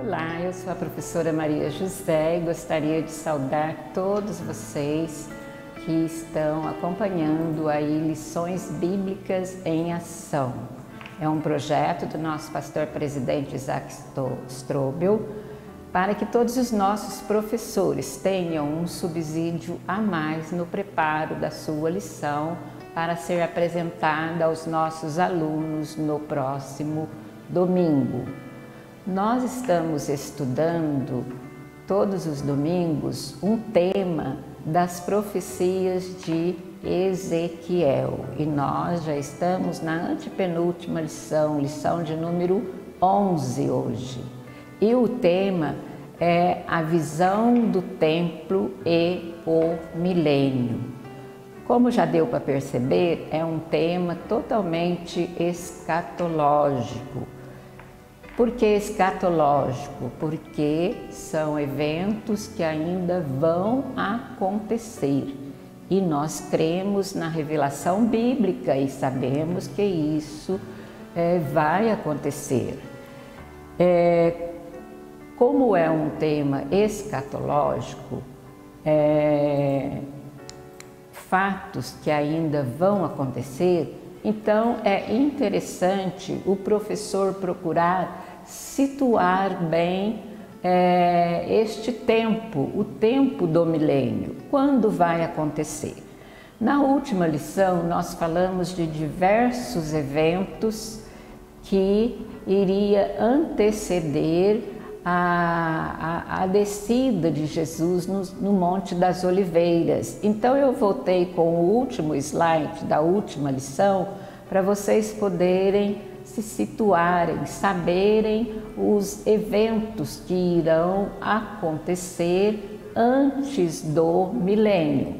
Olá, eu sou a professora Maria José e gostaria de saudar todos vocês que estão acompanhando aí Lições Bíblicas em Ação. É um projeto do nosso pastor presidente Isaac Strobel para que todos os nossos professores tenham um subsídio a mais no preparo da sua lição para ser apresentada aos nossos alunos no próximo domingo. Nós estamos estudando todos os domingos um tema das profecias de Ezequiel e nós já estamos na antepenúltima lição, lição de número 11 hoje. E o tema é a visão do templo e o milênio. Como já deu para perceber, é um tema totalmente escatológico. Por que escatológico? Porque são eventos que ainda vão acontecer e nós cremos na revelação bíblica e sabemos que isso vai acontecer. Como é um tema escatológico, fatos que ainda vão acontecer, então é interessante o professor procurar situar bem este tempo, o tempo do milênio, quando vai acontecer. Na última lição nós falamos de diversos eventos que iria anteceder a descida de Jesus no Monte das Oliveiras. Então eu voltei com o último slide da última lição para vocês poderem se situarem, saberem os eventos que irão acontecer antes do milênio.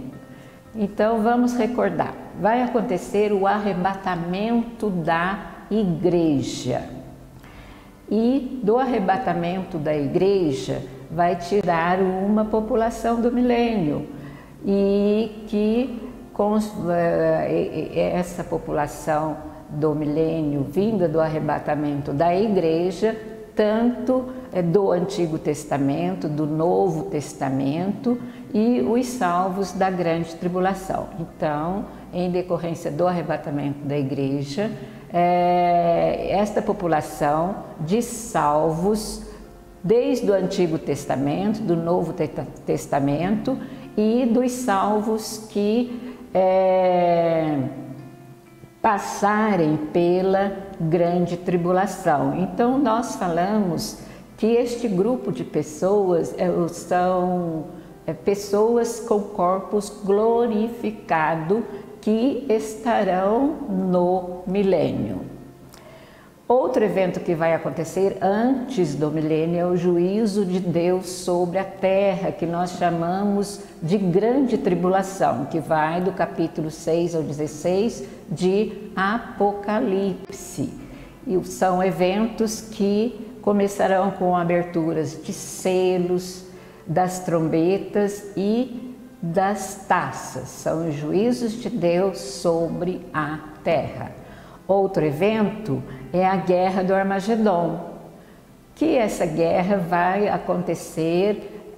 Então vamos recordar, vai acontecer o arrebatamento da igreja. E do arrebatamento da igreja vai tirar uma população do milênio e que com essa população do milênio vinda do arrebatamento da igreja, tanto do Antigo Testamento, do Novo Testamento e os salvos da grande tribulação. Então, em decorrência do arrebatamento da igreja, esta população de salvos desde o Antigo Testamento, do Novo Testamento e dos salvos que passarem pela grande tribulação. Então nós falamos que este grupo de pessoas são pessoas com corpos glorificados que estarão no milênio. Outro evento que vai acontecer antes do milênio é o juízo de Deus sobre a terra, que nós chamamos de grande tribulação, que vai do capítulo 6 ao 16 de Apocalipse. E são eventos que começarão com aberturas de selos, das trombetas e das taças. São os juízos de Deus sobre a terra. Outro evento é a Guerra do Armagedon, que essa guerra vai acontecer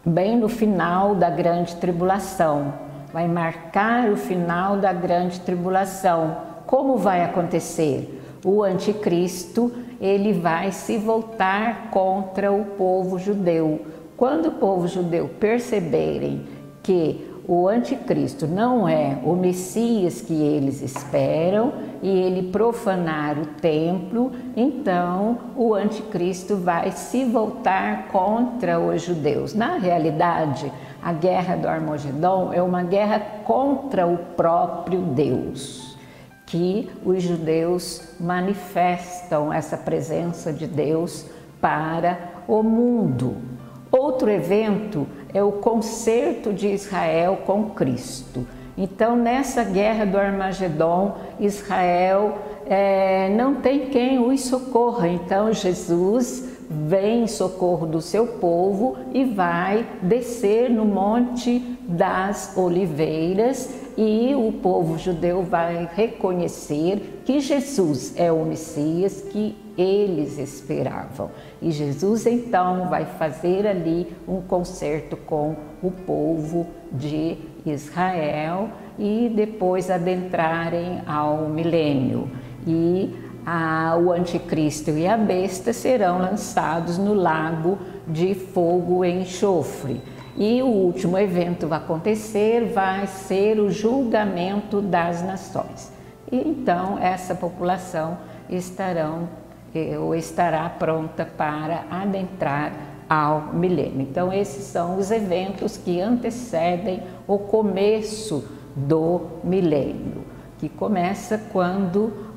bem no final da grande tribulação, vai marcar o final da grande tribulação. Como vai acontecer? O anticristo, ele vai se voltar contra o povo judeu. Quando o povo judeu perceberem que o anticristo não é o Messias que eles esperam e ele profanar o templo, então o anticristo vai se voltar contra os judeus. Na realidade, a guerra do Armagedon é uma guerra contra o próprio Deus, que os judeus manifestam essa presença de Deus para o mundo. Outro evento é o concerto de Israel com Cristo. Então, nessa guerra do Armagedon, Israel não tem quem os socorra. Então, Jesus vem em socorro do seu povo e vai descer no Monte das Oliveiras e o povo judeu vai reconhecer que Jesus é o Messias, que eles esperavam. E Jesus então vai fazer ali um concerto com o povo de Israel e depois adentrarem ao milênio. E o anticristo e a besta serão lançados no lago de fogo e enxofre. E o último evento vai acontecer, vai ser o julgamento das nações. E então essa população estará pronta para adentrar ao milênio. Então esses são os eventos que antecedem o começo do milênio, que começa quando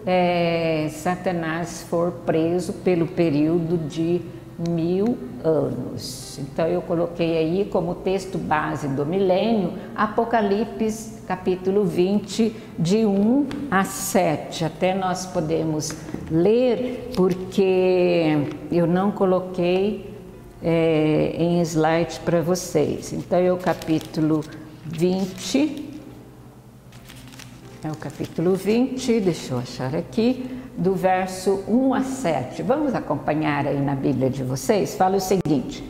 Satanás for preso pelo período de 1000 anos. Então eu coloquei aí como texto base do milênio Apocalipse capítulo 20 de 1 a 7. Até nós podemos ler porque eu não coloquei em slide para vocês. Então é o capítulo 20, deixa eu achar aqui, do verso 1 a 7. Vamos acompanhar aí na Bíblia de vocês? Fala o seguinte: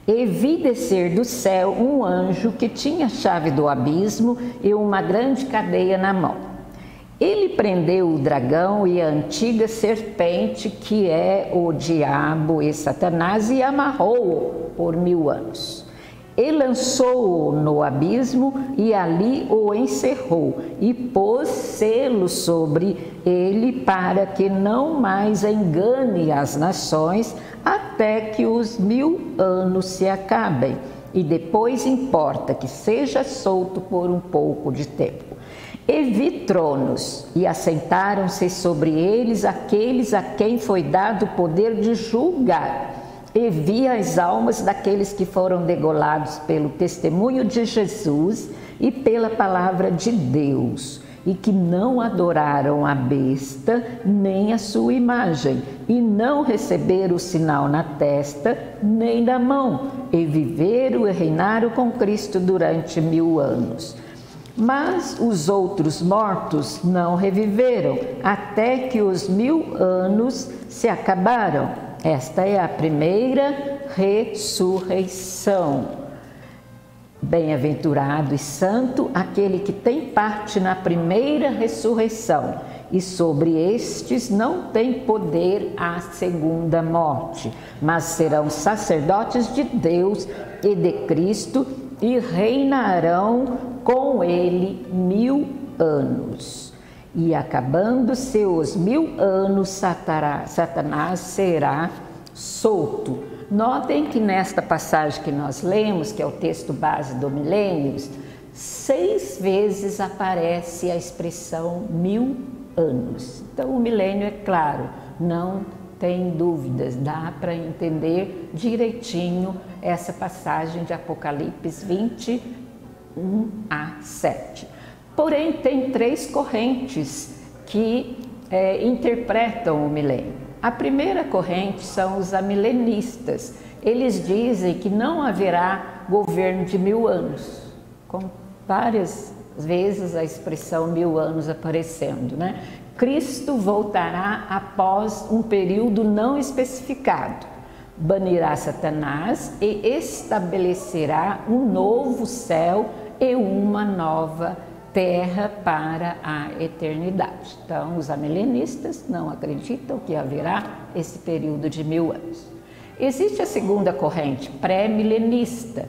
E vi descer do céu um anjo que tinha a chave do abismo e uma grande cadeia na mão. Ele prendeu o dragão e a antiga serpente, que é o diabo e Satanás, e amarrou-o por 1000 anos. E lançou-o no abismo e ali o encerrou e pôs selo sobre ele para que não mais engane as nações até que os 1000 anos se acabem. E depois importa que seja solto por um pouco de tempo. E vi tronos, e assentaram-se sobre eles aqueles a quem foi dado o poder de julgar. E vi as almas daqueles que foram degolados pelo testemunho de Jesus e pela palavra de Deus, e que não adoraram a besta nem a sua imagem, e não receberam o sinal na testa nem na mão, e viveram e reinaram com Cristo durante 1000 anos. Mas os outros mortos não reviveram, até que os 1000 anos se acabaram. Esta é a primeira ressurreição. Bem-aventurado e santo aquele que tem parte na primeira ressurreição, e sobre estes não tem poder a segunda morte, mas serão sacerdotes de Deus e de Cristo e reinarão com ele 1000 anos. E acabando-se os 1000 anos, Satanás será solto. Notem que nesta passagem que nós lemos, que é o texto base do Milênios, 6 vezes aparece a expressão 1000 anos. Então o milênio, é claro, não tem dúvidas, dá para entender direitinho essa passagem de Apocalipse 20, 1 a 7. Porém, tem 3 correntes que interpretam o milênio. A primeira corrente são os amilenistas. Eles dizem que não haverá governo de 1000 anos, com várias vezes a expressão 1000 anos aparecendo, né? Cristo voltará após um período não especificado, banirá Satanás e estabelecerá um novo céu e uma nova terra para a eternidade. Então, os amilenistas não acreditam que haverá esse período de 1000 anos. Existe a segunda corrente, pré-milenista.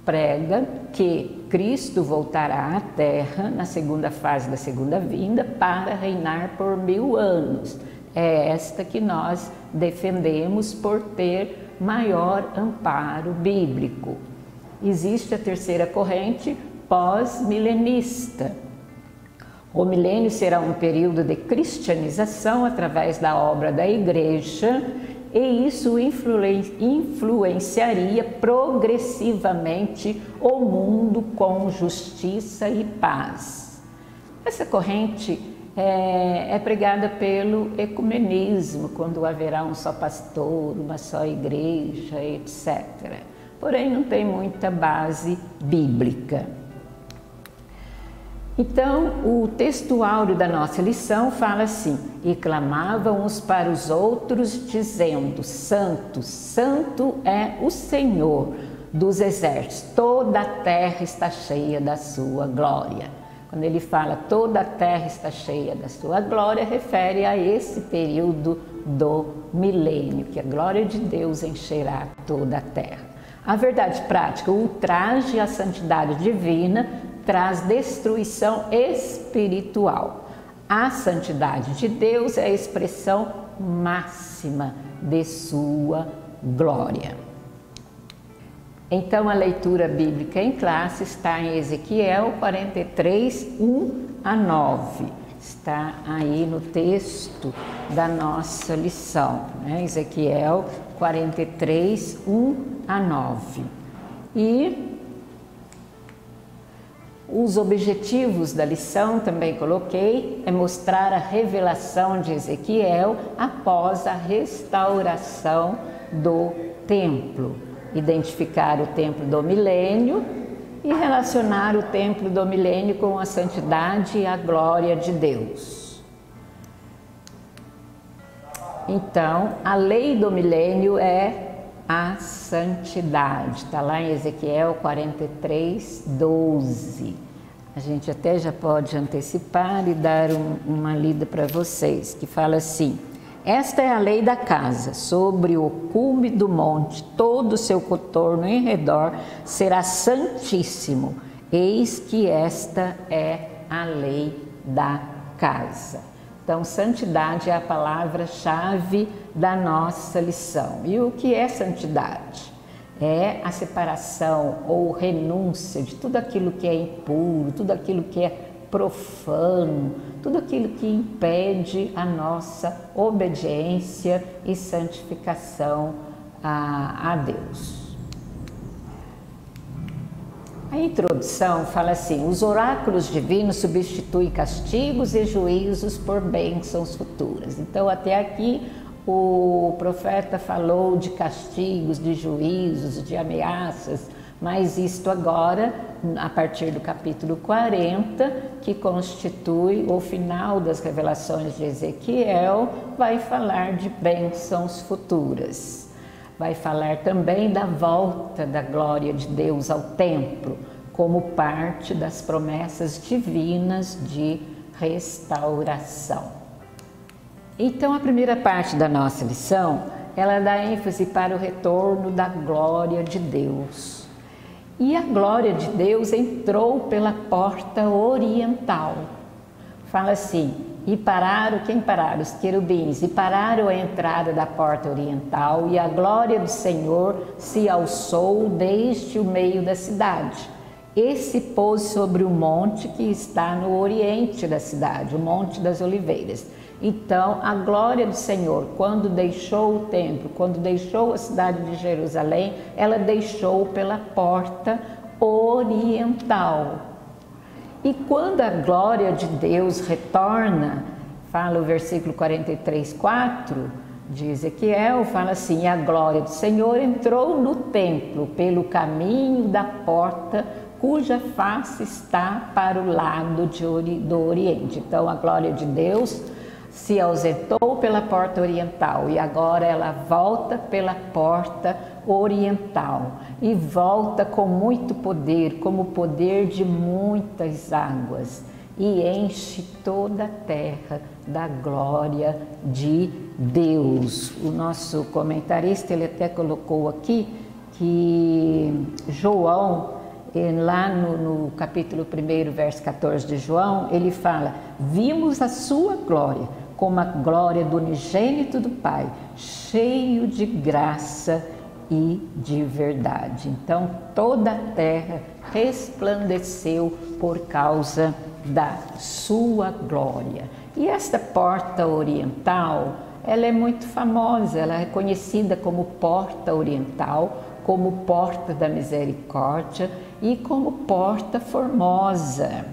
Prega que Cristo voltará à terra na segunda fase da segunda vinda para reinar por 1000 anos. É esta que nós defendemos por ter maior amparo bíblico. Existe a terceira corrente, pós-milenista. O milênio será um período de cristianização através da obra da igreja, e isso influenciaria progressivamente o mundo com justiça e paz. Essa corrente é pregada pelo ecumenismo, quando haverá um só pastor, uma só igreja, etc. Porém, não tem muita base bíblica. Então, o texto áureo da nossa lição fala assim: e clamavam uns para os outros, dizendo: Santo, Santo é o Senhor dos exércitos, toda a terra está cheia da sua glória. Quando ele fala toda a terra está cheia da sua glória, refere a esse período do milênio, que a glória de Deus encherá toda a terra. A verdade prática, o ultraje à santidade divina traz destruição espiritual. A santidade de Deus é a expressão máxima de sua glória. Então, a leitura bíblica em classe está em Ezequiel 43, 1 a 9. Está aí no texto da nossa lição, né? Ezequiel 43, 1 a 9. E os objetivos da lição, também coloquei, é mostrar a revelação de Ezequiel após a restauração do templo, identificar o templo do milênio e relacionar o templo do milênio com a santidade e a glória de Deus. Então, a lei do milênio é a santidade, está lá em Ezequiel 43, 12. A gente até já pode antecipar e dar uma lida para vocês, que fala assim: esta é a lei da casa, sobre o cume do monte, todo o seu contorno em redor será santíssimo, eis que esta é a lei da casa. Então, santidade é a palavra-chave da nossa lição. E o que é santidade? É a separação ou renúncia de tudo aquilo que é impuro, tudo aquilo que é profano, tudo aquilo que impede a nossa obediência e santificação a Deus. A introdução fala assim: os oráculos divinos substituem castigos e juízos por bênçãos futuras. Então, até aqui o profeta falou de castigos, de juízos, de ameaças, mas isto agora, a partir do capítulo 40, que constitui o final das revelações de Ezequiel, vai falar de bênçãos futuras. Vai falar também da volta da glória de Deus ao templo, como parte das promessas divinas de restauração. Então, a primeira parte da nossa lição, ela dá ênfase para o retorno da glória de Deus. E a glória de Deus entrou pela porta oriental. Fala assim: e pararam, quem pararam? Os querubins, e pararam a entrada da porta oriental, e a glória do Senhor se alçou desde o meio da cidade. E se pôs sobre o monte que está no oriente da cidade, o Monte das Oliveiras. Então, a glória do Senhor, quando deixou o templo, quando deixou a cidade de Jerusalém, ela deixou pela porta oriental. E quando a glória de Deus retorna, fala o versículo 43, 4 de Ezequiel, fala assim: a glória do Senhor entrou no templo pelo caminho da porta, cuja face está para o lado do oriente. Então, a glória de Deus se ausentou pela porta oriental e agora ela volta pela porta oriental e volta com muito poder, como o poder de muitas águas, e enche toda a terra da glória de Deus. O nosso comentarista, ele até colocou aqui que João, lá no capítulo 1, verso 14 de João, ele fala: vimos a sua glória, como a glória do unigênito do Pai, cheio de graça e de verdade. Então, toda a terra resplandeceu por causa da sua glória. E esta porta oriental, ela é muito famosa, ela é conhecida como Porta Oriental, como Porta da Misericórdia e como Porta Formosa.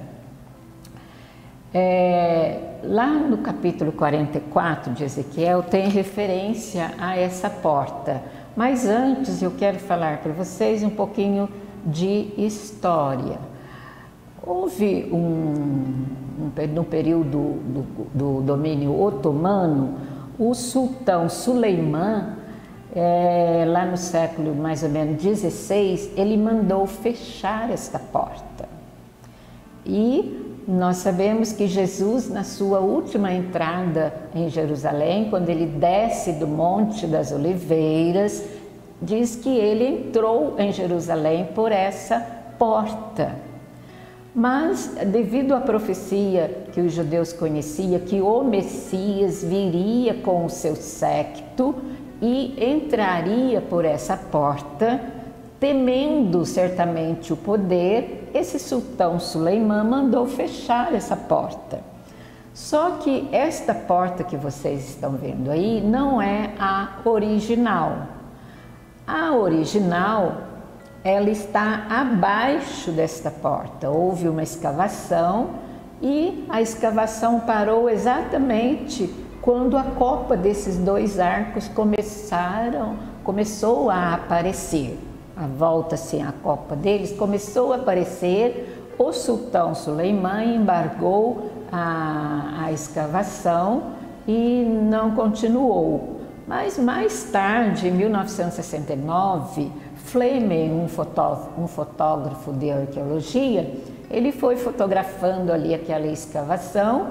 Lá no capítulo 44 de Ezequiel tem referência a essa porta, mas antes eu quero falar para vocês um pouquinho de história. Houve no período do domínio otomano, o sultão Suleimã, lá no século mais ou menos 16, ele mandou fechar esta porta. E nós sabemos que Jesus, na sua última entrada em Jerusalém, quando ele desce do Monte das Oliveiras, diz que ele entrou em Jerusalém por essa porta. Mas, devido à profecia que os judeus conheciam, que o Messias viria com o seu séquito e entraria por essa porta, temendo certamente o poder, esse sultão Suleimã mandou fechar essa porta. Só que esta porta que vocês estão vendo aí não é a original. A original, ela está abaixo desta porta. Houve uma escavação e a escavação parou exatamente quando a copa desses dois arcos começou a aparecer. A volta, assim, a copa deles começou a aparecer. O sultão Suleimã embargou a escavação e não continuou. Mas mais tarde, em 1969, Fleming, um fotógrafo de arqueologia, ele foi fotografando ali aquela escavação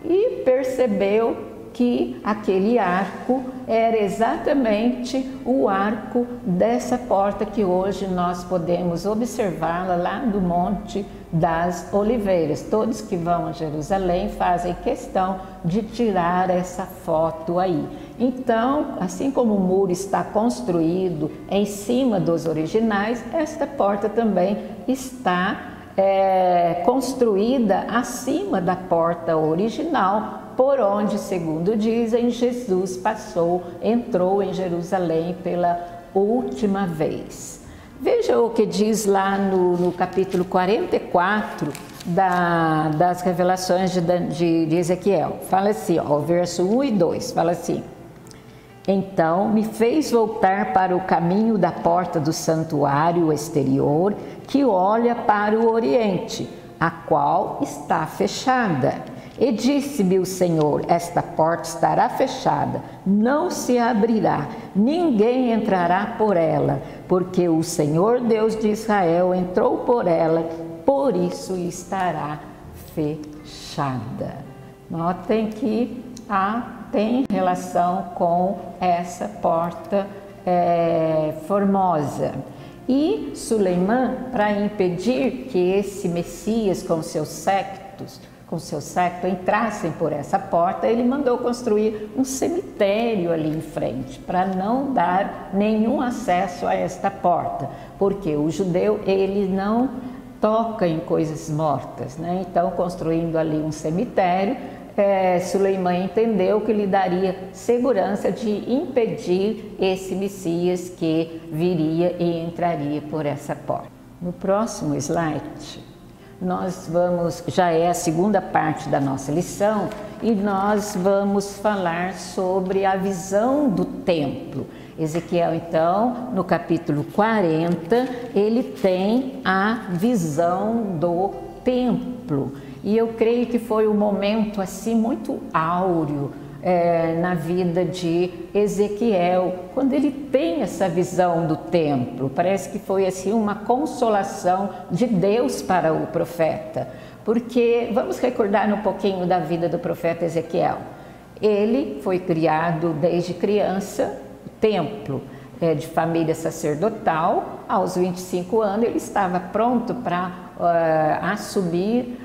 e percebeu que aquele arco era exatamente o arco dessa porta que hoje nós podemos observá-la lá do Monte das Oliveiras. Todos que vão a Jerusalém fazem questão de tirar essa foto aí. Então, assim como o muro está construído em cima dos originais, esta porta também está construída acima da porta original, por onde, segundo dizem, Jesus entrou em Jerusalém pela última vez. Veja o que diz lá no capítulo 44 das revelações de Ezequiel. Fala assim, ó, o verso 1 e 2, fala assim: então me fez voltar para o caminho da porta do santuário exterior, que olha para o oriente, a qual está fechada. E disse-me o Senhor: esta porta estará fechada, não se abrirá, ninguém entrará por ela, porque o Senhor Deus de Israel entrou por ela, por isso estará fechada. Notem que tem relação com essa porta formosa. E Suleimã, para impedir que esse Messias com seu séquito entrassem por essa porta, ele mandou construir um cemitério ali em frente, para não dar nenhum acesso a esta porta, porque o judeu, ele não toca em coisas mortas, né? Então, construindo ali um cemitério, Suleimã entendeu que lhe daria segurança de impedir esse Messias que viria e entraria por essa porta. No próximo slide, já é a segunda parte da nossa lição, e nós vamos falar sobre a visão do templo. Ezequiel, então, no capítulo 40, ele tem a visão do templo. E eu creio que foi um momento assim muito áureo na vida de Ezequiel, quando ele tem essa visão do templo. Parece que foi assim uma consolação de Deus para o profeta, porque vamos recordar um pouquinho da vida do profeta Ezequiel. Ele foi criado desde criança, o templo de família sacerdotal. Aos 25 anos ele estava pronto para assumir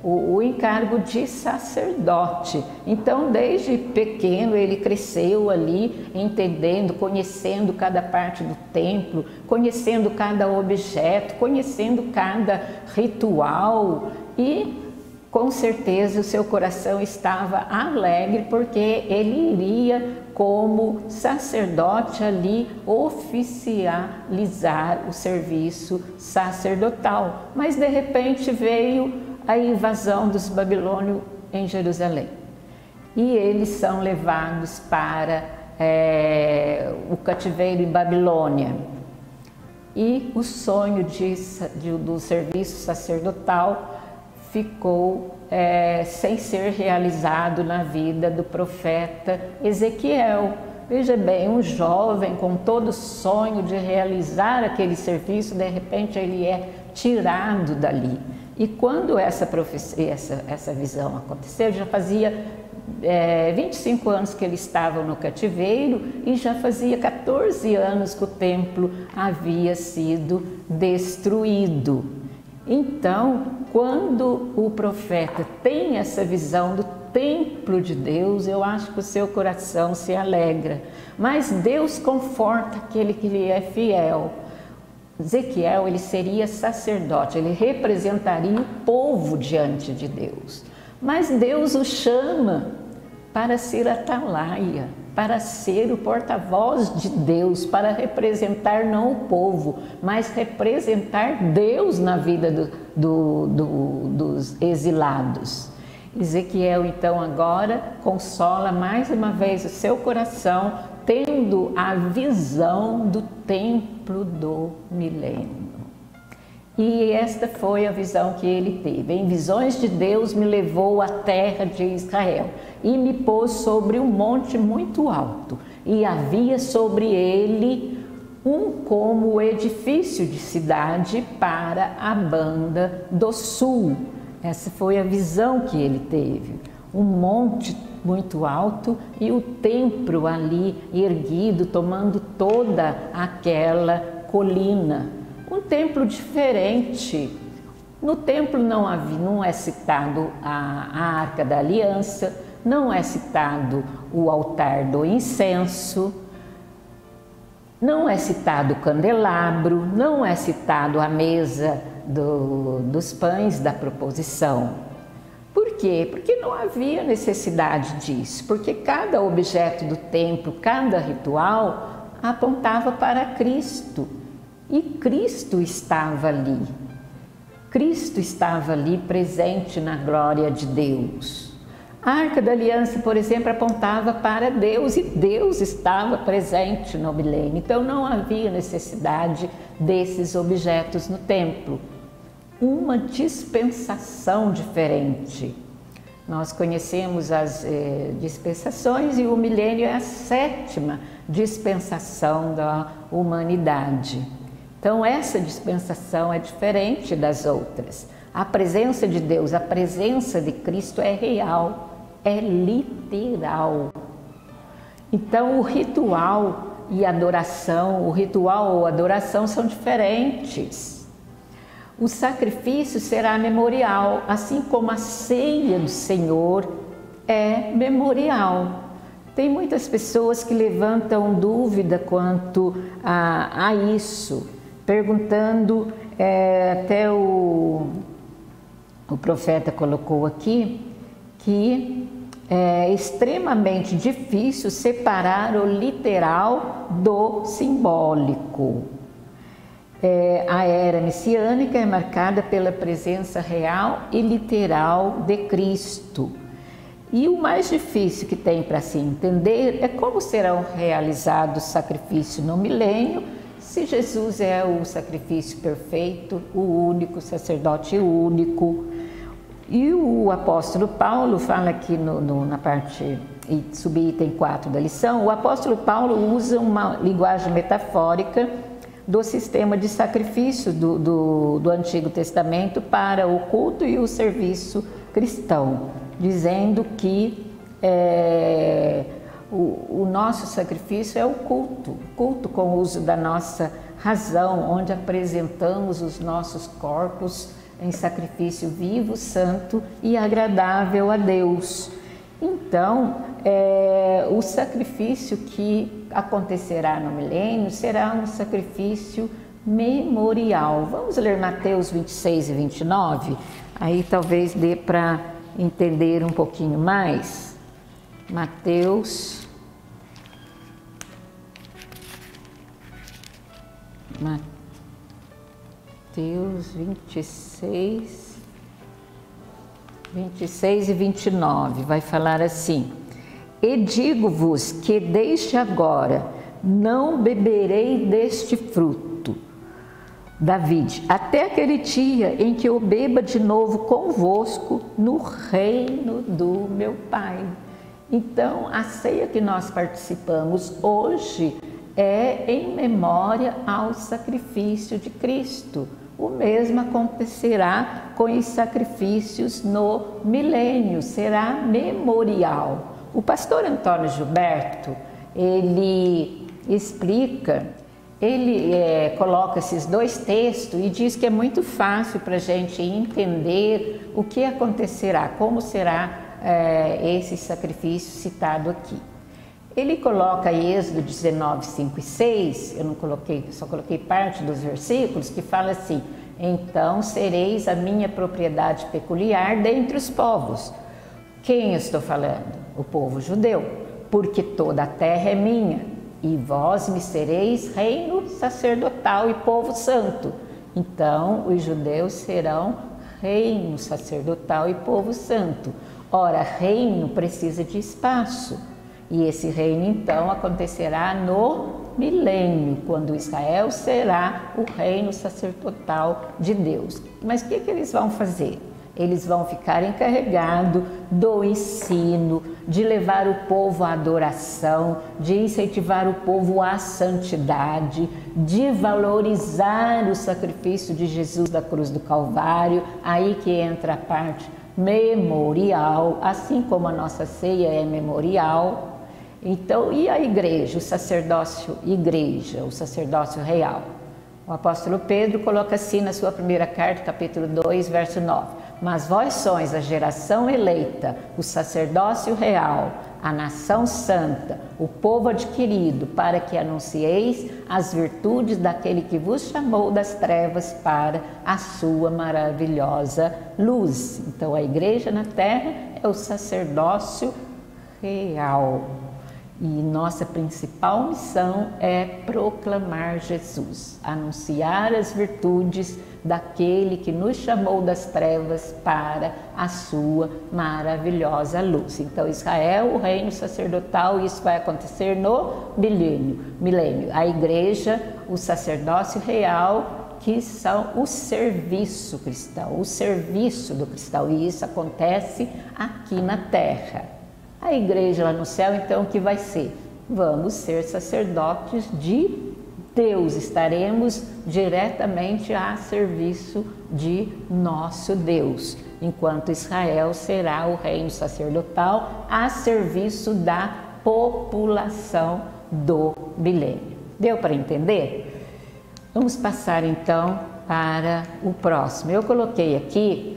o encargo de sacerdote. Então, desde pequeno, ele cresceu ali, entendendo, conhecendo cada parte do templo, conhecendo cada objeto, conhecendo cada ritual, e com certeza o seu coração estava alegre, porque ele iria, como sacerdote ali, oficializar o serviço sacerdotal. Mas de repente veio a invasão dos babilônios em Jerusalém, e eles são levados para o cativeiro em Babilônia. e o sonho do serviço sacerdotal ficou sem ser realizado na vida do profeta Ezequiel. Veja bem, um jovem com todo o sonho de realizar aquele serviço, de repente ele é tirado dali. E quando essa profecia, essa visão aconteceu, já fazia 25 anos que eles estavam no cativeiro e já fazia 14 anos que o templo havia sido destruído. Então, quando o profeta tem essa visão do templo de Deus, eu acho que o seu coração se alegra. Mas Deus conforta aquele que lhe é fiel. Ezequiel, ele seria sacerdote, ele representaria o povo diante de Deus. Mas Deus o chama para ser atalaia, para ser o porta-voz de Deus, para representar não o povo, mas representar Deus na vida dos exilados. Ezequiel, então, agora consola mais uma vez o seu coração, tendo a visão do templo do milênio. E esta foi a visão que ele teve. Em visões de Deus me levou à terra de Israel e me pôs sobre um monte muito alto, e havia sobre ele como edifício de cidade para a banda do sul. Essa foi a visão que ele teve. Um monte muito alto e o templo ali erguido, tomando toda aquela colina. Um templo diferente. No templo não é citado a Arca da Aliança, não é citado o altar do incenso, não é citado o candelabro, não é citado a mesa dos pães da proposição. Por quê? Porque não havia necessidade disso, porque cada objeto do templo, cada ritual apontava para Cristo. E Cristo estava ali. Cristo estava ali presente na glória de Deus. A Arca da Aliança, por exemplo, apontava para Deus e Deus estava presente no milênio. Então não havia necessidade desses objetos no templo. Uma dispensação diferente. Nós conhecemos as dispensações e o milênio é a 7ª dispensação da humanidade. Então essa dispensação é diferente das outras. A presença de Deus, a presença de Cristo é real, é literal. Então o ritual e adoração, o ritual ou adoração são diferentes. O sacrifício será memorial, assim como a ceia do Senhor é memorial. Tem muitas pessoas que levantam dúvida quanto a isso, perguntando, até o profeta colocou aqui, que é extremamente difícil separar o literal do simbólico. A era messiânica é marcada pela presença real e literal de Cristo. E o mais difícil que tem para se entender é como serão realizados os sacrifícios no milênio, se Jesus é o sacrifício perfeito, o único, sacerdote único. E o apóstolo Paulo fala aqui na parte, subitem 4 da lição, o apóstolo Paulo usa uma linguagem metafórica do sistema de sacrifício do Antigo Testamento para o culto e o serviço cristão, dizendo que o nosso sacrifício é o culto com o uso da nossa razão, onde apresentamos os nossos corpos em sacrifício vivo, santo e agradável a Deus. Então, o sacrifício que acontecerá no milênio será um sacrifício memorial. Vamos ler Mateus 26 e 29? Aí talvez dê para entender um pouquinho mais. Mateus 26 e 29, vai falar assim: e digo-vos que desde agora não beberei deste fruto, David, até aquele dia em que eu beba de novo convosco no reino do meu Pai. Então, a ceia que nós participamos hoje é em memória ao sacrifício de Cristo. O mesmo acontecerá com os sacrifícios no milênio, será memorial. O pastor Antônio Gilberto, ele explica, ele coloca esses dois textos e diz que é muito fácil para a gente entender o que acontecerá, como será esse sacrifício citado aqui. Ele coloca Êxodo 19, 5 e 6, eu não coloquei, só coloquei parte dos versículos, que fala assim: então sereis a minha propriedade peculiar dentre os povos. Quem eu estou falando? O povo judeu, porque toda a terra é minha, e vós me sereis reino sacerdotal e povo santo. Então os judeus serão reino sacerdotal e povo santo. Ora, reino precisa de espaço. E esse reino, então, acontecerá no milênio, quando Israel será o reino sacerdotal de Deus. Mas o que eles vão fazer? Eles vão ficar encarregados do ensino, de levar o povo à adoração, de incentivar o povo à santidade, de valorizar o sacrifício de Jesus da cruz do Calvário. Aí que entra a parte memorial, assim como a nossa ceia é memorial. Então, e a igreja, o sacerdócio igreja, o sacerdócio real? O apóstolo Pedro coloca assim na sua primeira carta, capítulo 2, verso 9: mas vós sois a geração eleita, o sacerdócio real, a nação santa, o povo adquirido, para que anuncieis as virtudes daquele que vos chamou das trevas para a sua maravilhosa luz. Então, a igreja na terra é o sacerdócio real. E nossa principal missão é proclamar Jesus, anunciar as virtudes daquele que nos chamou das trevas para a sua maravilhosa luz. Então, Israel, o reino sacerdotal, isso vai acontecer no milênio. A igreja, o sacerdócio real, que são o serviço cristão, o serviço do cristão, e isso acontece aqui na terra. A igreja lá no céu, então, o que vai ser? Vamos ser sacerdotes de Deus, estaremos diretamente a serviço de nosso Deus, enquanto Israel será o reino sacerdotal a serviço da população do milênio. Deu para entender? Vamos passar então para o próximo. Eu coloquei aqui,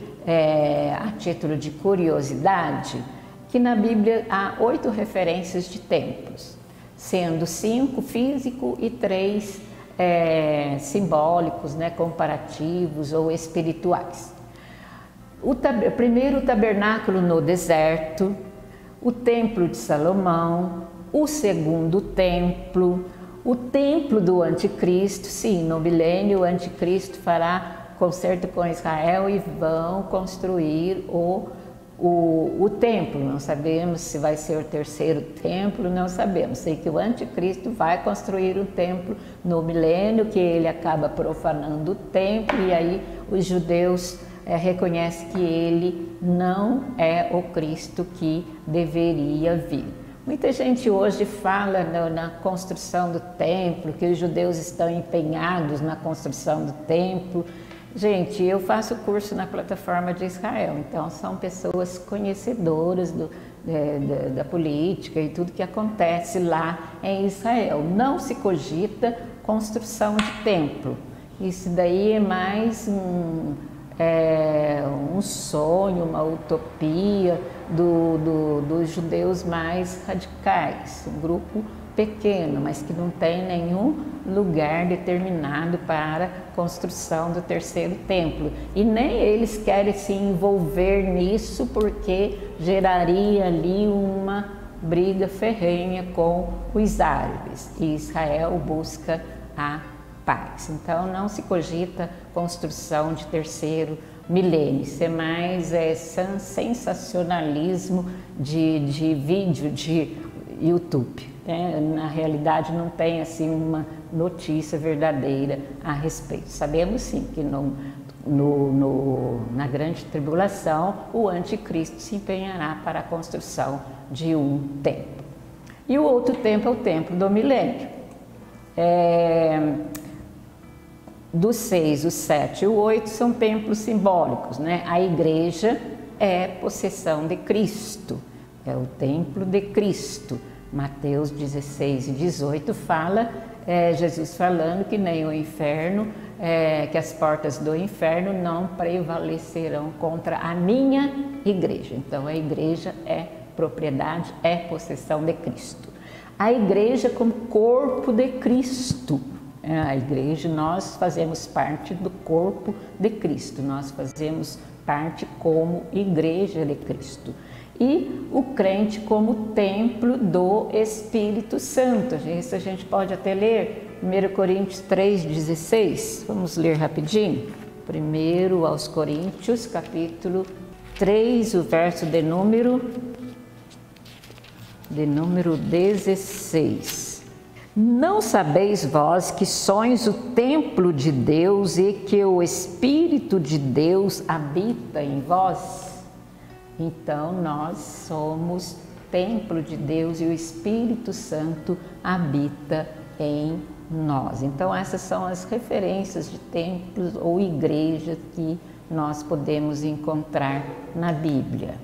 a título de curiosidade, que na Bíblia há 8 referências de templos, sendo 5 físicos e 3 simbólicos, comparativos ou espirituais. O primeiro tabernáculo no deserto, o templo de Salomão, o segundo templo, o templo do anticristo. Sim, no milênio o anticristo fará concerto com Israel e vão construir o templo. Não sabemos se vai ser o terceiro templo, não sabemos. Sei que o anticristo vai construir o templo no milênio, que ele acaba profanando o templo, e aí os judeus reconhecem que ele não é o Cristo que deveria vir. Muita gente hoje fala na construção do templo, que os judeus estão empenhados na construção do templo. Gente, eu faço curso na plataforma de Israel, então são pessoas conhecedoras da política e tudo que acontece lá em Israel. Não se cogita construção de templo. Isso daí é mais um sonho, uma utopia dos judeus mais radicais, um grupo pequeno, mas que não tem nenhum lugar determinado para construção do terceiro templo. E nem eles querem se envolver nisso, porque geraria ali uma briga ferrenha com os árabes. E Israel busca a paz. Então não se cogita construção de terceiro milênio. Isso é mais sensacionalismo de vídeo, YouTube. Na realidade não tem assim uma notícia verdadeira a respeito. Sabemos sim que na grande tribulação o anticristo se empenhará para a construção de um templo. E o outro templo é o templo do milênio. Do 6, o 7 e o 8 são templos simbólicos, né? A igreja é possessão de Cristo, é o templo de Cristo. Mateus 16 e 18 fala, Jesus falando que nem o inferno, que as portas do inferno não prevalecerão contra a minha igreja. Então a igreja é propriedade, é possessão de Cristo. A igreja como corpo de Cristo. A igreja, nós fazemos parte do corpo de Cristo, nós fazemos parte como igreja de Cristo. E o crente como templo do Espírito Santo. Isso a gente pode até ler 1 Coríntios 3,16. Vamos ler rapidinho. 1 aos Coríntios, capítulo 3, o verso de número 16. Não sabeis vós que sois o templo de Deus e que o Espírito de Deus habita em vós? Então, nós somos templo de Deus e o Espírito Santo habita em nós. Então, essas são as referências de templos ou igrejas que nós podemos encontrar na Bíblia.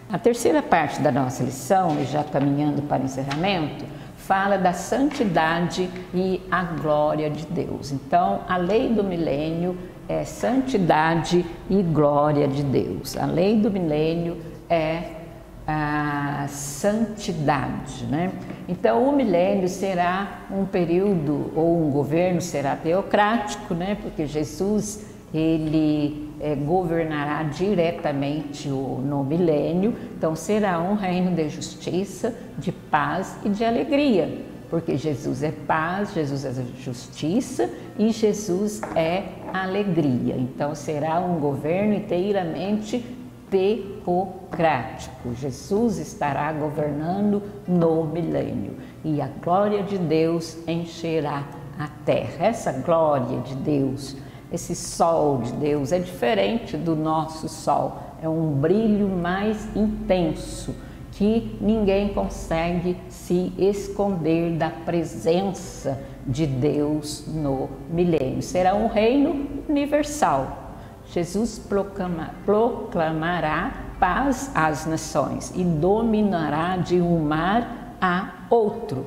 A terceira parte da nossa lição, e já caminhando para o encerramento, fala da santidade e a glória de Deus. Então, a lei do milênio é santidade e glória de Deus. A lei do milênio é a santidade, né? Então, o milênio será um período ou um governo será teocrático, né? Porque Jesus ele governará diretamente no milênio. Então, será um reino de justiça, de paz e de alegria, porque Jesus é paz, Jesus é justiça e Jesus é alegria. Então, será um governo inteiramente teocrático. Jesus estará governando no milênio e a glória de Deus encherá a terra. Essa glória de Deus, esse sol de Deus é diferente do nosso sol, é um brilho mais intenso que ninguém consegue se esconder da presença de Deus no milênio. Será um reino universal. Jesus proclamará paz às nações e dominará de um mar a outro.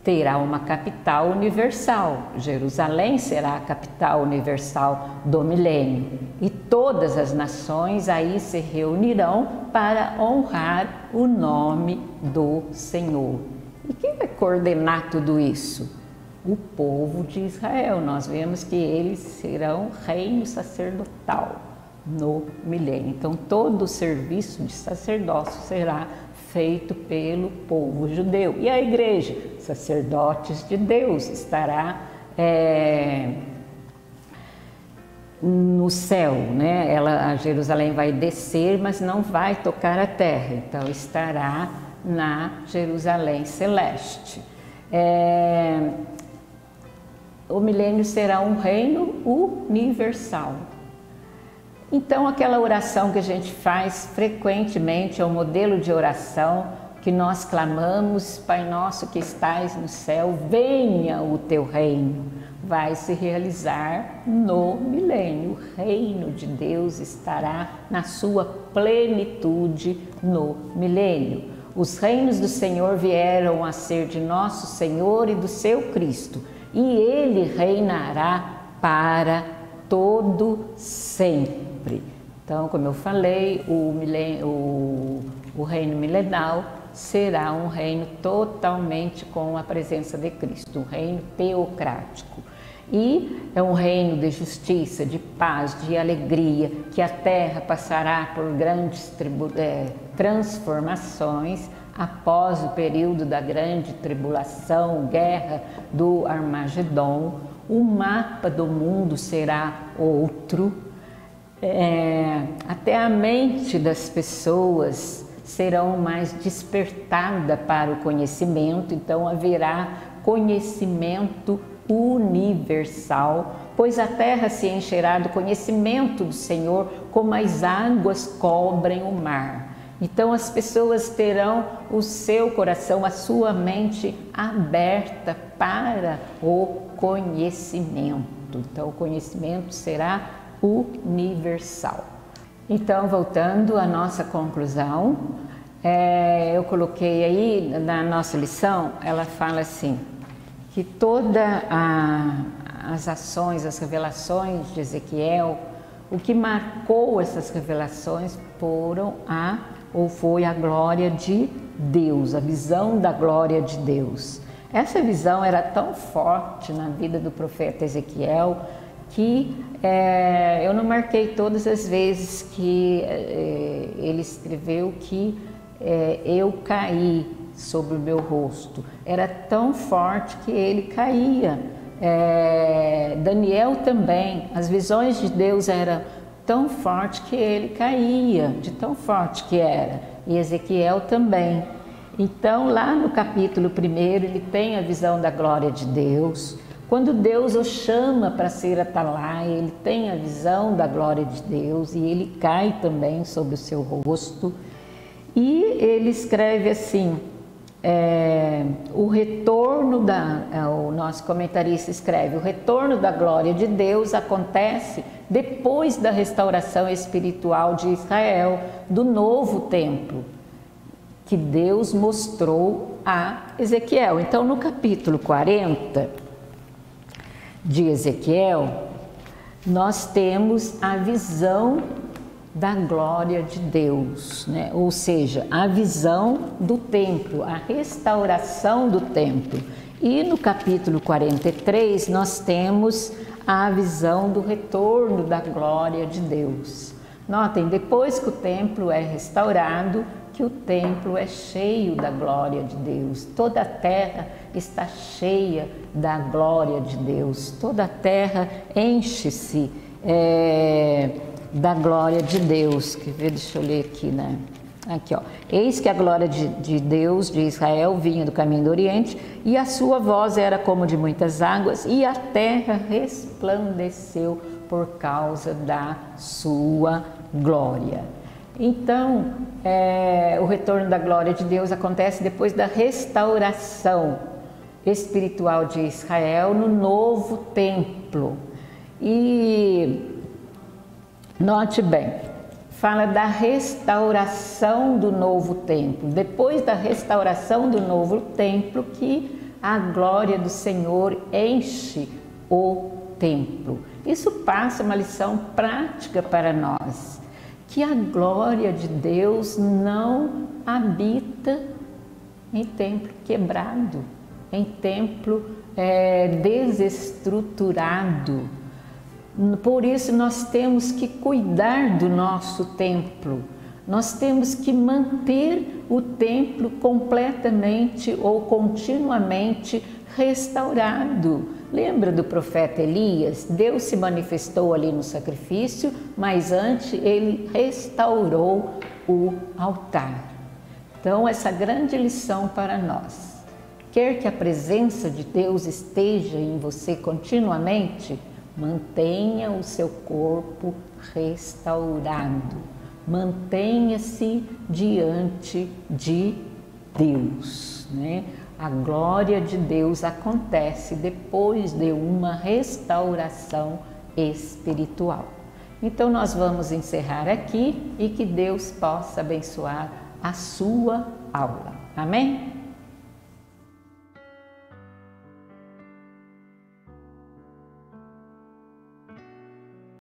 Terá uma capital universal. Jerusalém será a capital universal do milênio. E todas as nações aí se reunirão para honrar o nome do Senhor. E quem vai coordenar tudo isso? O povo de Israel. Nós vemos que eles serão reino sacerdotal no milênio. Então, todo o serviço de sacerdócio será feito pelo povo judeu. E a igreja, sacerdotes de Deus, estará no céu, né? A Jerusalém vai descer, mas não vai tocar a terra. Então, estará na Jerusalém celeste. O milênio será um reino universal. Então, aquela oração que a gente faz frequentemente é um modelo de oração que nós clamamos: Pai nosso que estais no céu, venha o teu reino. Vai se realizar no milênio. O reino de Deus estará na sua plenitude no milênio. Os reinos do Senhor vieram a ser de nosso Senhor e do seu Cristo, e ele reinará para todo sempre. Então, como eu falei, o reino milenal será um reino totalmente com a presença de Cristo, um reino teocrático. E é um reino de justiça, de paz, de alegria, que a terra passará por grandes transformações após o período da grande tribulação, guerra do Armagedon. O mapa do mundo será outro. Até a mente das pessoas serão mais despertadas para o conhecimento, então haverá conhecimento universal, pois a terra se encherá do conhecimento do Senhor, como as águas cobrem o mar. Então as pessoas terão o seu coração, a sua mente aberta para o conhecimento. Então o conhecimento será universal. Então, voltando à nossa conclusão, eu coloquei aí na nossa lição, ela fala assim, que todas as ações, as revelações de Ezequiel, o que marcou essas revelações foi a glória de Deus, a visão da glória de Deus. Essa visão era tão forte na vida do profeta Ezequiel que eu não marquei todas as vezes que ele escreveu que eu caí sobre o meu rosto. Era tão forte que ele caía. Daniel também, as visões de Deus eram tão fortes que ele caía, de tão forte que era. E Ezequiel também. Então, lá no capítulo 1, ele tem a visão da glória de Deus. Quando Deus o chama para ser atalaia, ele tem a visão da glória de Deus e ele cai também sobre o seu rosto. E ele escreve assim, o nosso comentarista escreve, o retorno da glória de Deus acontece depois da restauração espiritual de Israel, do novo templo, que Deus mostrou a Ezequiel. Então, no capítulo 40 de Ezequiel, nós temos a visão da glória de Deus, né? Ou seja, a visão do templo, a restauração do templo. E no capítulo 43 nós temos a visão do retorno da glória de Deus. Notem, depois que o templo é restaurado, que o templo é cheio da glória de Deus. Toda a terra está cheia da glória de Deus. Toda a terra enche-se da glória de Deus. Quer ver? Deixa eu ler aqui, né? Aqui, ó. Eis que a glória de Deus de Israel vinha do caminho do Oriente, e a sua voz era como de muitas águas, e a terra resplandeceu por causa da sua glória. Então, o retorno da glória de Deus acontece depois da restauração espiritual de Israel no novo templo. E note bem, fala da restauração do novo templo. Depois da restauração do novo templo, que a glória do Senhor enche o templo. Isso passa uma lição prática para nós, que a glória de Deus não habita em templo quebrado, em templo desestruturado. Por isso nós temos que cuidar do nosso templo, nós temos que manter o templo completamente ou continuamente restaurado. Lembra do profeta Elias? Deus se manifestou ali no sacrifício, mas antes ele restaurou o altar. Então, essa grande lição para nós. Quer que a presença de Deus esteja em você continuamente, mantenha o seu corpo restaurado. Mantenha-se diante de Deus, né? A glória de Deus acontece depois de uma restauração espiritual. Então nós vamos encerrar aqui e que Deus possa abençoar a sua aula. Amém?